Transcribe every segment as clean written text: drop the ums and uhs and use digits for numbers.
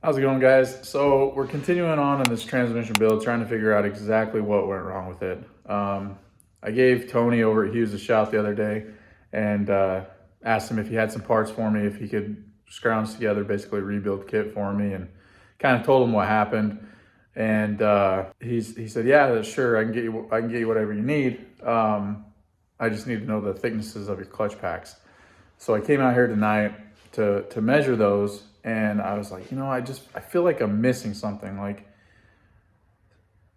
How's it going, guys? So we're continuing on in this transmission build, trying to figure out exactly what went wrong with it. I gave Tony over at Hughes a shout the other day and asked him if he had some parts for me, if he could scrounge together basically a rebuild kit for me, and kind of told him what happened. And he said, "Yeah, sure, I can get you whatever you need. I just need to know the thicknesses of your clutch packs." So I came out here tonight to measure those, and I was like, I feel like I'm missing something. Like,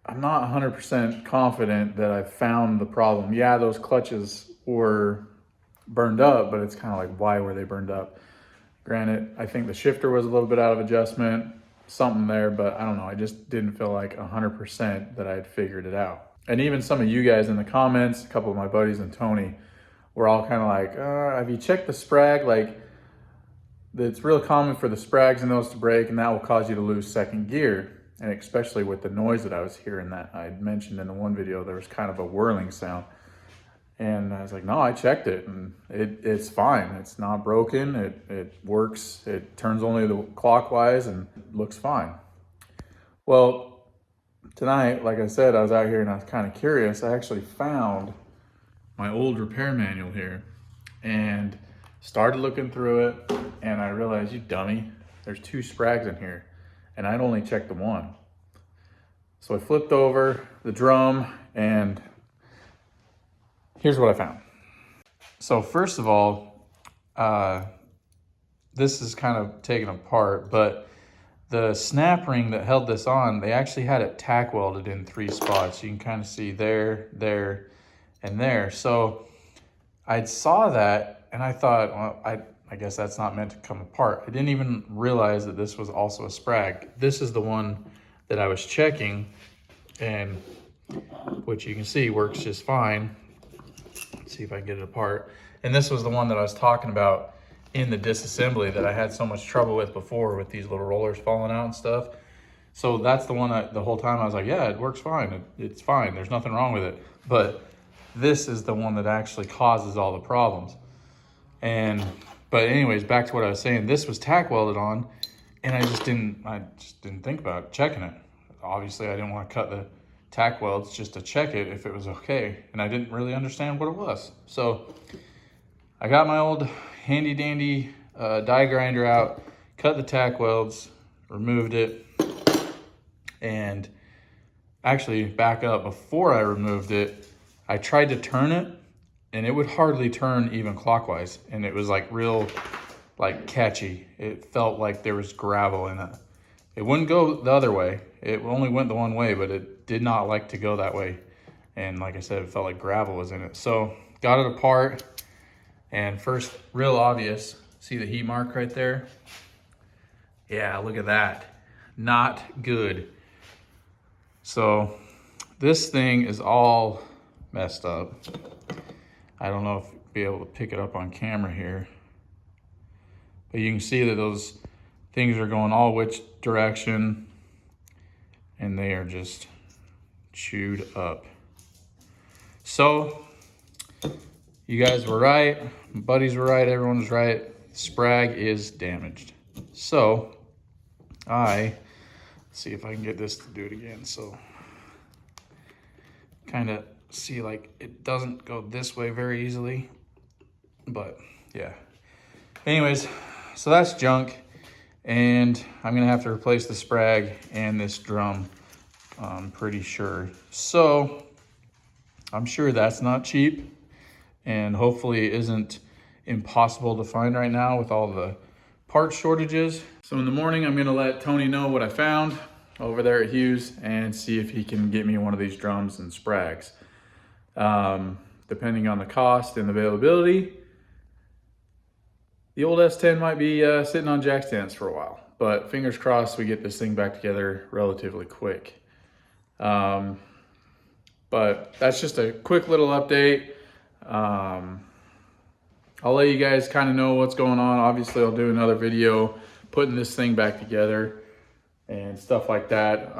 I'm not 100% confident that I found the problem. Yeah, those clutches were burned up, but it's kind of like, why were they burned up? Granted, I think the shifter was a little bit out of adjustment, something there, but I don't know. I just didn't feel like 100% that I had figured it out. And even some of you guys in the comments, a couple of my buddies and Tony, were all kind of like, have you checked the sprag? Like, it's real common for the sprags in those to break, and that will cause you to lose second gear. And especially with the noise that I was hearing that I mentioned in the one video, there was kind of a whirling sound. And I was like, no, I checked it, and it's fine. It's not broken. It works. It turns only the clockwise and looks fine. Well, tonight, like I said, I was out here and I was kind of curious. I actually found my old repair manual here and started looking through it, and I realized, you dummy, there's 2 sprags in here, and I'd only checked the one. So I flipped over the drum, and here's what I found. So first of all, this is kind of taken apart, but the snap ring that held this on, they actually had it tack welded in 3 spots. You can kind of see there, there, and there. So I saw that and I thought, well, I guess that's not meant to come apart. I didn't even realize that this was also a sprag. This is the one that I was checking, and which you can see works just fine. Let's see if I can get it apart. And this was the one that I was talking about in the disassembly that I had so much trouble with before, with these little rollers falling out and stuff. So that's the one that the whole time I was like, yeah, it works fine. It's fine. There's nothing wrong with it. But this is the one that actually causes all the problems. But anyways, back to what I was saying, this was tack welded on, and I just didn't think about checking it. Obviously, I didn't want to cut the tack welds just to check it if it was okay, and I didn't really understand what it was. So I got my old handy dandy die grinder out, cut the tack welds, removed it, and actually back up, before I removed it, I tried to turn it, and it would hardly turn even clockwise, and it was like real catchy. It felt like there was gravel in it. It wouldn't go the other way. It only went the one way, but it did not like to go that way. And like I said, it felt like gravel was in it. So got it apart, and first, real obvious, see the heat mark right there? Yeah, look at that. Not good. So this thing is all messed up. I don't know if you'll be able to pick it up on camera here, but you can see that those things are going all which direction, and they are just chewed up. So you guys were right, my buddies were right, everyone was right. Sprag is damaged. So let's see if I can get this to do it again. So kind of see, like, it doesn't go this way very easily, but yeah. Anyways, so that's junk, and I'm gonna have to replace the sprag and this drum, I'm pretty sure. So I'm sure that's not cheap, and hopefully it isn't impossible to find right now with all the part shortages. So in the morning, I'm gonna let Tony know what I found over there at Hughes and see if he can get me one of these drums and sprags. Depending on the cost and availability, the old S10 might be sitting on jack stands for a while, but fingers crossed we get this thing back together relatively quick. But that's just a quick little update. I'll let you guys kind of know what's going on. Obviously, I'll do another video putting this thing back together and stuff like that.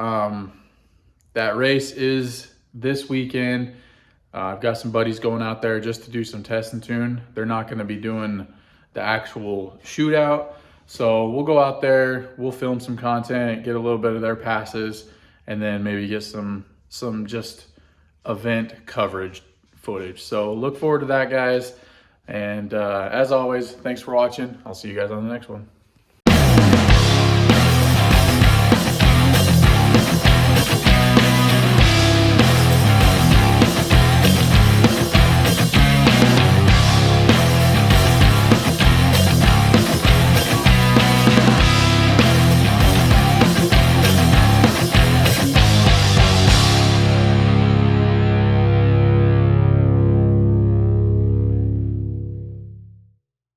That race is this weekend. I've got some buddies going out there just to do some test and tune. They're not going to be doing the actual shootout, So we'll go out there, we'll film some content, get a little bit of their passes, and then maybe get some just event coverage footage. So look forward to that, guys. And as always, thanks for watching. I'll see you guys on the next one.